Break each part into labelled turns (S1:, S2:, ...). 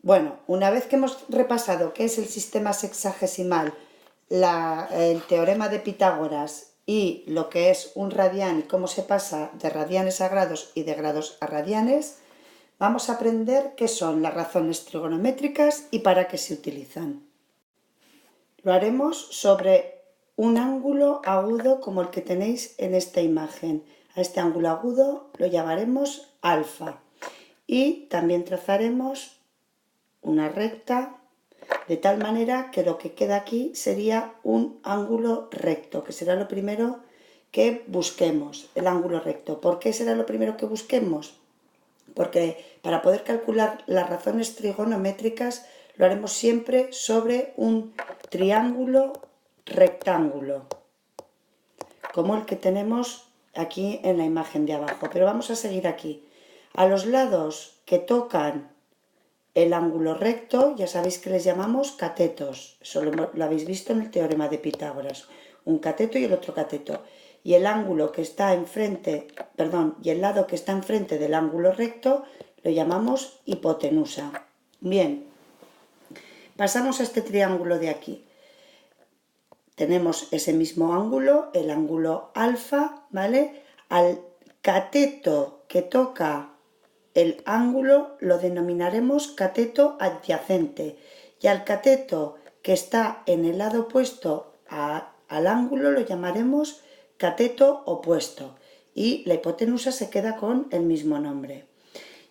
S1: Bueno, una vez que hemos repasado qué es el sistema sexagesimal, el teorema de Pitágoras y lo que es un radián y cómo se pasa de radianes a grados y de grados a radianes, vamos a aprender qué son las razones trigonométricas y para qué se utilizan. Lo haremos sobre un ángulo agudo como el que tenéis en esta imagen. A este ángulo agudo lo llamaremos alfa y también trazaremos una recta de tal manera que lo que queda aquí sería un ángulo recto, que será lo primero que busquemos, el ángulo recto. ¿Por qué será lo primero que busquemos? Porque para poder calcular las razones trigonométricas lo haremos siempre sobre un triángulo rectángulo, como el que tenemos aquí en la imagen de abajo. Pero vamos a seguir aquí. A los lados que tocan el ángulo recto, ya sabéis que les llamamos catetos. Eso lo habéis visto en el teorema de Pitágoras. Un cateto y el otro cateto. Y el ángulo que está enfrente, y el lado que está enfrente del ángulo recto lo llamamos hipotenusa. Bien, pasamos a este triángulo de aquí. Tenemos ese mismo ángulo, el ángulo alfa, ¿vale? Al cateto que toca el ángulo lo denominaremos cateto adyacente y al cateto que está en el lado opuesto al ángulo lo llamaremos cateto opuesto y la hipotenusa se queda con el mismo nombre.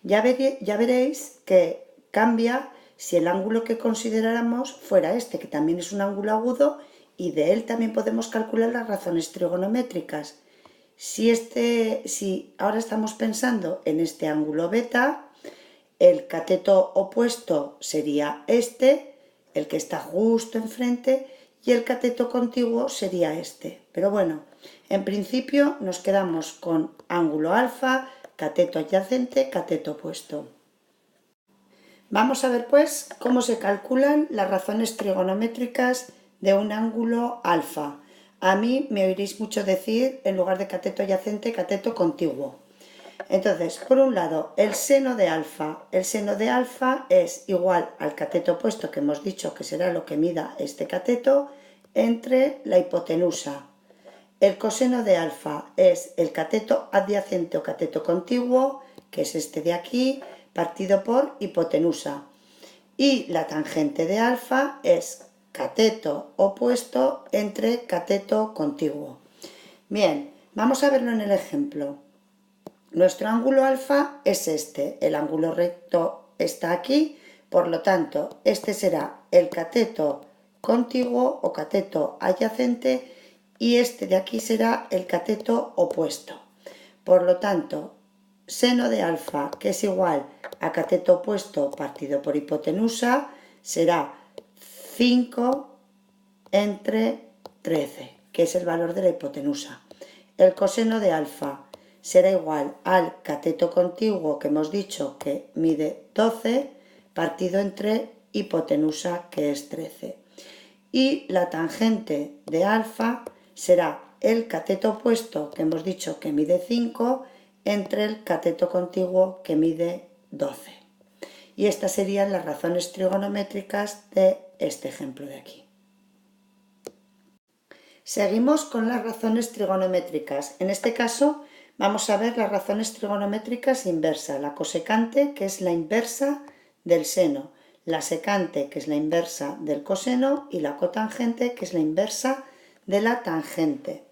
S1: Ya veréis que cambia si el ángulo que consideráramos fuera este, que también es un ángulo agudo y de él también podemos calcular las razones trigonométricas. Si ahora estamos pensando en este ángulo beta, el cateto opuesto sería este, el que está justo enfrente, y el cateto contiguo sería este. Pero bueno, en principio nos quedamos con ángulo alfa, cateto adyacente, cateto opuesto. Vamos a ver pues cómo se calculan las razones trigonométricas de un ángulo alfa. A mí me oiréis mucho decir, en lugar de cateto adyacente, cateto contiguo. Entonces, por un lado, el seno de alfa. El seno de alfa es igual al cateto opuesto que hemos dicho que será lo que mida este cateto entre la hipotenusa. El coseno de alfa es el cateto adyacente o cateto contiguo, que es este de aquí, partido por hipotenusa. Y la tangente de alfa es cateto opuesto entre cateto contiguo. Bien, vamos a verlo en el ejemplo. Nuestro ángulo alfa es este, el ángulo recto está aquí, por lo tanto, este será el cateto contiguo o cateto adyacente y este de aquí será el cateto opuesto. Por lo tanto, seno de alfa, que es igual a cateto opuesto partido por hipotenusa, será 5 entre 13, que es el valor de la hipotenusa. El coseno de alfa será igual al cateto contiguo que hemos dicho que mide 12 partido entre hipotenusa que es 13. Y la tangente de alfa será el cateto opuesto que hemos dicho que mide 5 entre el cateto contiguo que mide 12. Y estas serían las razones trigonométricas de este ejemplo de aquí. Seguimos con las razones trigonométricas. En este caso vamos a ver las razones trigonométricas inversas. La cosecante, que es la inversa del seno, la secante, que es la inversa del coseno, y la cotangente, que es la inversa de la tangente.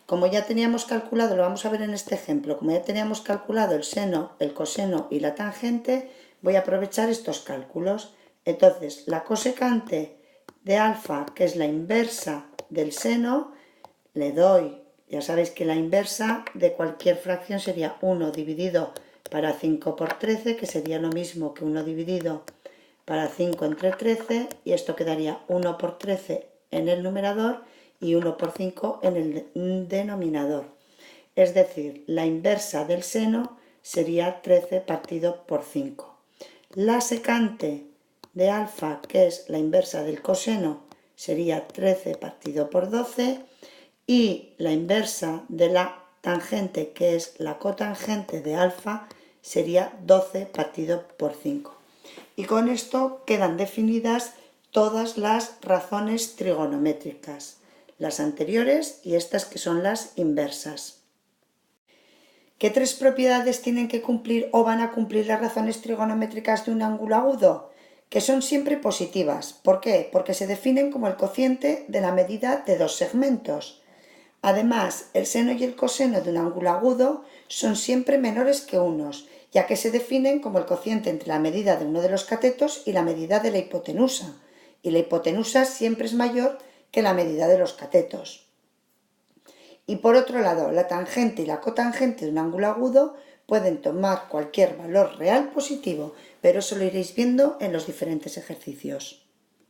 S1: Como ya teníamos calculado, lo vamos a ver en este ejemplo, como ya teníamos calculado el seno, el coseno y la tangente, voy a aprovechar estos cálculos. Entonces, la cosecante de alfa, que es la inversa del seno, le doy, ya sabéis que la inversa de cualquier fracción sería 1 dividido para 5 por 13, que sería lo mismo que 1 dividido para 5 entre 13, y esto quedaría 1 por 13 en el numerador y 1 por 5 en el denominador. Es decir, la inversa del seno sería 13 partido por 5. La secante de alfa, que es la inversa del coseno, sería 13 partido por 12, y la inversa de la tangente, que es la cotangente de alfa, sería 12 partido por 5. Y con esto quedan definidas todas las razones trigonométricas, las anteriores y estas que son las inversas. ¿Qué tres propiedades tienen que cumplir o van a cumplir las razones trigonométricas de un ángulo agudo? Que son siempre positivas. ¿Por qué? Porque se definen como el cociente de la medida de dos segmentos. Además, el seno y el coseno de un ángulo agudo son siempre menores que unos, ya que se definen como el cociente entre la medida de uno de los catetos y la medida de la hipotenusa, y la hipotenusa siempre es mayor que la medida de los catetos. Y por otro lado, la tangente y la cotangente de un ángulo agudo pueden tomar cualquier valor real positivo, pero eso lo iréis viendo en los diferentes ejercicios.